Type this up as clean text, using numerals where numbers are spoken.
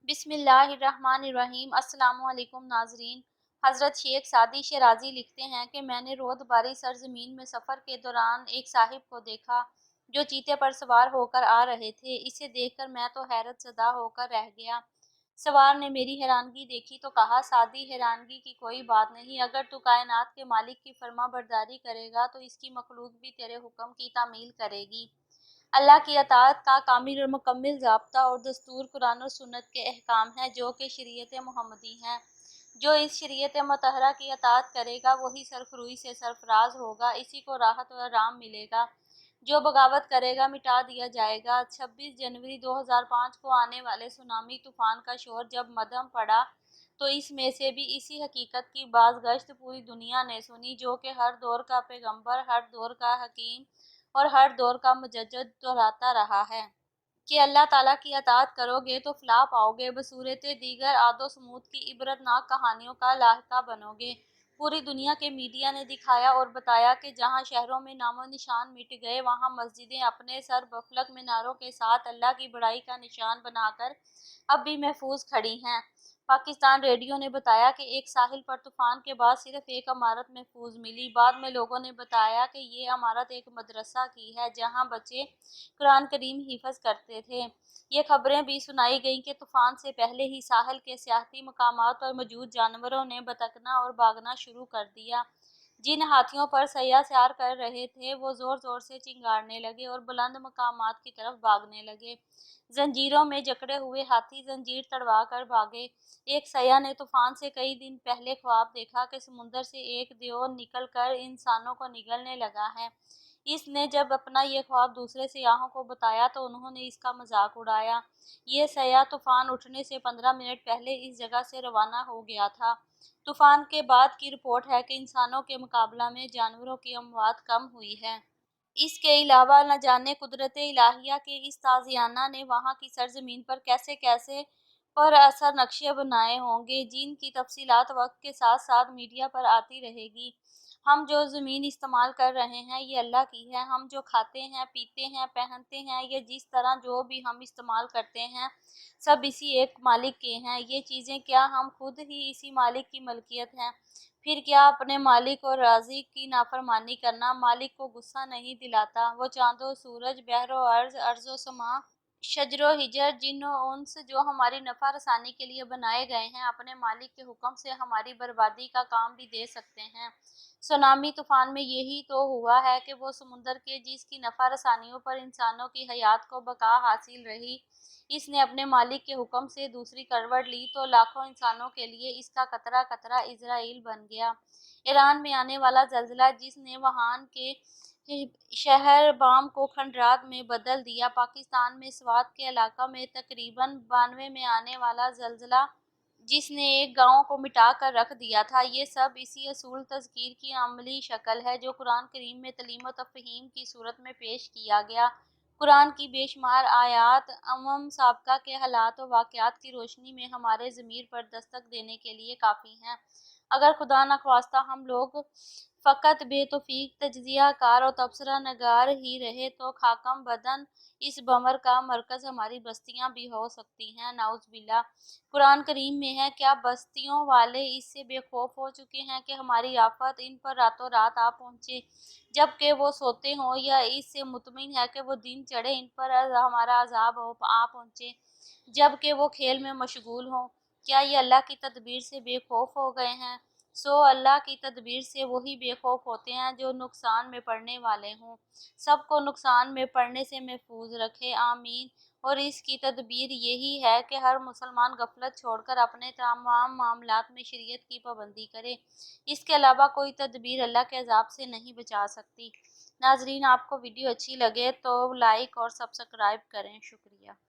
بسم اللہ الرحمن الرحیم۔ السلام علیکم ناظرین۔ حضرت شیخ سعدی شیرازی لکھتے ہیں کہ میں نے رودباری سرزمین میں سفر کے دوران ایک صاحب کو دیکھا جو چیتے پر سوار ہو کر آ رہے تھے۔ اسے دیکھ کر میں تو حیرت زدہ ہو کر رہ گیا۔ سوار نے میری حیرانگی دیکھی تو کہا، سعدی حیرانگی کی کوئی بات نہیں، اگر تو کائنات کے مالک کی فرما برداری کرے گا تو اس کی مخلوق بھی تیرے حکم کی تعمیل کرے گی۔ اللہ کی اطاعت کا کامل اور مکمل ضابطہ اور دستور قرآن و سنت کے احکام ہیں جو کہ شریعت محمدی ہیں۔ جو اس شریعت مطہرہ کی اطاعت کرے گا وہی سرخروئی سے سرفراز ہوگا، اسی کو راحت و آرام ملے گا۔ جو بغاوت کرے گا مٹا دیا جائے گا۔ 26 جنوری 2005 کو آنے والے سونامی طوفان کا شور جب مدھم پڑا تو اس میں سے بھی اسی حقیقت کی بازگشت پوری دنیا نے سنی جو کہ ہر دور کا پیغمبر، ہر دور کا حکیم اور ہر دور کا مجدد دہراتا رہا ہے کہ اللہ تعالیٰ کی اطاعت کرو گے تو فلاح پاؤ گے، بصورت دیگر عاد و ثمود کی عبرت ناک کہانیوں کا لاحقہ بنو گے۔ پوری دنیا کے میڈیا نے دکھایا اور بتایا کہ جہاں شہروں میں نام و نشان مٹ گئے وہاں مسجدیں اپنے سر بفلک میناروں کے ساتھ اللہ کی بڑائی کا نشان بنا کر اب بھی محفوظ کھڑی ہیں۔ پاکستان ریڈیو نے بتایا کہ ایک ساحل پر طوفان کے بعد صرف ایک عمارت محفوظ ملی۔ بعد میں لوگوں نے بتایا کہ یہ عمارت ایک مدرسہ کی ہے جہاں بچے قرآن کریم حفظ کرتے تھے۔ یہ خبریں بھی سنائی گئیں کہ طوفان سے پہلے ہی ساحل کے سیاحتی مقامات اور موجود جانوروں نے بھٹکنا اور بھاگنا شروع کر دیا۔ جن ہاتھیوں پر سیاح سیر کر رہے تھے وہ زور زور سے چنگاڑنے لگے اور بلند مقامات کی طرف بھاگنے لگے۔ زنجیروں میں جکڑے ہوئے ہاتھی زنجیر تڑوا کر بھاگے۔ ایک سیاح نے طوفان سے کئی دن پہلے خواب دیکھا کہ سمندر سے ایک دیو نکل کر انسانوں کو نگلنے لگا ہے۔ اس نے جب اپنا یہ خواب دوسرے سیاحوں کو بتایا تو انہوں نے اس کا مذاق اڑایا۔ یہ سیاح طوفان اٹھنے سے 15 منٹ پہلے اس جگہ سے روانہ ہو گیا تھا۔ طوفان کے بعد کی رپورٹ ہے کہ انسانوں کے مقابلہ میں جانوروں کی اموات کم ہوئی ہے۔ اس کے علاوہ نہ جانے قدرت الہیہ کے اس تازیانہ نے وہاں کی سرزمین پر کیسے کیسے پر اثر نقشے بنائے ہوں گے جن کی تفصیلات وقت کے ساتھ ساتھ میڈیا پر آتی رہے گی۔ ہم جو زمین استعمال کر رہے ہیں یہ اللہ کی ہے۔ ہم جو کھاتے ہیں، پیتے ہیں، پہنتے ہیں یا جس طرح جو بھی ہم استعمال کرتے ہیں سب اسی ایک مالک کے ہیں۔ یہ چیزیں کیا ہم خود ہی اسی مالک کی ملکیت ہیں؟ پھر کیا اپنے مالک اور رازق کی نافرمانی کرنا مالک کو غصہ نہیں دلاتا؟ وہ چاند و سورج، بحر و ارض، ارض و سماء، شجر و حجر، جن و انس جو ہماری نفع رسانی کے لیے بنائے گئے ہیں اپنے مالک کے حکم سے ہماری بربادی کا کام بھی دے سکتے ہیں۔ سونامی طوفان میں یہی تو ہوا ہے کہ وہ سمندر کے جس کی نفع رسانیوں پر انسانوں کی حیات کو بقا حاصل رہی اس نے اپنے مالک کے حکم سے دوسری کروٹ لی تو لاکھوں انسانوں کے لیے اس کا قطرہ قطرہ عزرائیل بن گیا۔ ایران میں آنے والا زلزلہ جس نے ووہان کے شہر بام کو کھنڈرات میں بدل دیا، پاکستان میں سوات کے علاقہ میں تقریباً 92 میں آنے والا زلزلہ جس نے ایک گاؤں کو مٹا کر رکھ دیا تھا، یہ سب اسی اصول تذکیر کی عملی شکل ہے جو قرآن کریم میں تعلیم و تفہیم کی صورت میں پیش کیا گیا۔ قرآن کی بے شمار آیات سابقہ کے حالات و واقعات کی روشنی میں ہمارے ضمیر پر دستک دینے کے لیے کافی ہیں۔ اگر خدا نخواستہ ہم لوگ فقط بے توفیق تجزیہ کار و تبصرہ نگار ہی رہے تو خاکم بدن اس بھنور کا مرکز ہماری بستیاں بھی ہو سکتی ہیں، نعوذ باللہ۔ قرآن کریم میں ہے، کیا بستیوں والے اس سے بے خوف ہو چکے ہیں کہ ہماری آفت ان پر راتوں رات آ پہنچے جبکہ وہ سوتے ہوں، یا اس سے مطمئن ہے کہ وہ دن چڑھے ان پر ہمارا عذاب آ پہنچے جبکہ وہ کھیل میں مشغول ہوں؟ کیا یہ اللہ کی تدبیر سے بے خوف ہو گئے ہیں؟ سو اللہ کی تدبیر سے وہی بے خوف ہوتے ہیں جو نقصان میں پڑنے والے ہوں۔ سب کو نقصان میں پڑنے سے محفوظ رکھے، آمین۔ اور اس کی تدبیر یہی ہے کہ ہر مسلمان غفلت چھوڑ کر اپنے تمام معاملات میں شریعت کی پابندی کرے۔ اس کے علاوہ کوئی تدبیر اللہ کے عذاب سے نہیں بچا سکتی۔ ناظرین، آپ کو ویڈیو اچھی لگے تو لائک اور سبسکرائب کریں، شکریہ۔